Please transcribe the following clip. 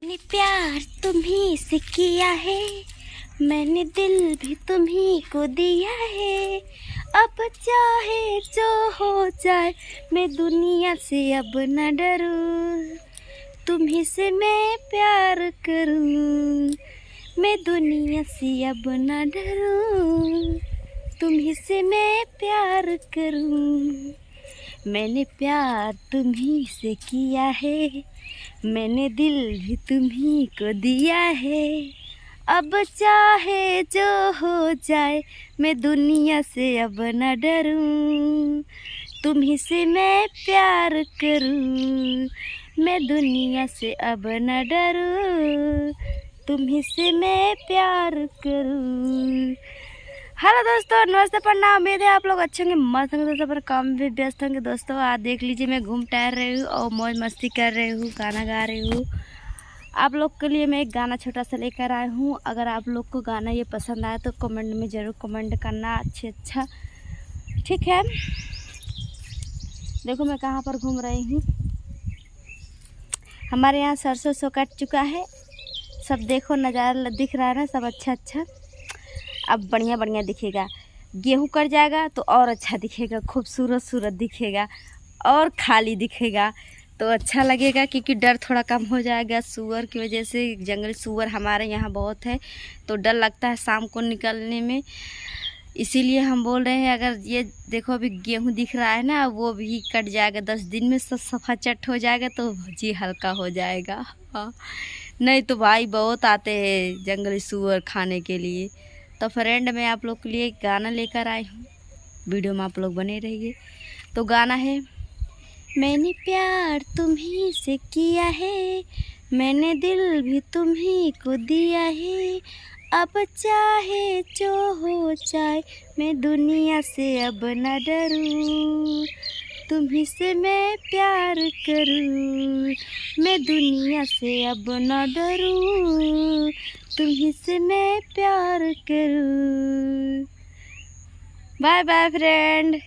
मैंने प्यार तुम्ही से किया है, मैंने दिल भी तुम्ही को दिया है। अब चाहे जो हो जाए मैं दुनिया से अब न डरूं, तुम्ही से मैं प्यार करूं। मैं दुनिया से अब न डरूं, तुम्ही से मैं प्यार करूं। मैंने प्यार तुम्ही से किया है, मैंने दिल भी तुम्ही को दिया है। अब चाहे जो हो जाए मैं दुनिया से अब न डरूं, तुम्ही से मैं प्यार करूं। मैं दुनिया से अब न डरूं, तुम्ही से मैं प्यार करूं। हेलो दोस्तों, नमस्ते, प्रणाम। उम्मीद है आप लोग अच्छे होंगे, मस्त होंगे दोस्तों, पर काम में भी व्यस्त होंगे दोस्तों। आज देख लीजिए मैं घूम टहल रही हूँ और मौज मस्ती कर रही हूँ, गाना गा रही हूँ। आप लोग के लिए मैं एक गाना छोटा सा लेकर आई हूँ। अगर आप लोग को गाना ये पसंद आए तो कमेंट में ज़रूर कमेंट करना, अच्छा ठीक है। देखो मैं कहाँ पर घूम रही हूँ। हमारे यहाँ सरसों कट चुका है, सब देखो नज़ारा दिख रहा है ना, सब अच्छा। अब बढ़िया बढ़िया दिखेगा। गेहूँ कट जाएगा तो और अच्छा दिखेगा, खूबसूरत दिखेगा और खाली दिखेगा तो अच्छा लगेगा, क्योंकि डर थोड़ा कम हो जाएगा। सूअर की वजह से, जंगली सूअर हमारे यहाँ बहुत है तो डर लगता है शाम को निकलने में, इसीलिए हम बोल रहे हैं। अगर ये देखो अभी गेहूँ दिख रहा है ना, वो भी कट जाएगा 10 दिन में, सब सफा चट हो जाएगा तो जी हल्का हो जाएगा। हाँ, नहीं तो भाई बहुत आते हैं जंगली सूअर खाने के लिए। तो फ्रेंड मैं आप लोग के लिए एक गाना लेकर आई हूँ, वीडियो में आप लोग बने रहिए। तो गाना है, मैंने प्यार तुम्ही से किया है, मैंने दिल भी तुम्ही को दिया है। अब चाहे जो हो जाए मैं दुनिया से अब न डरूं, तुम्ही से मैं प्यार करूं। मैं दुनिया से अब न डरूं, तुम्ही से मैं प्यार करूं। Bye bye friend.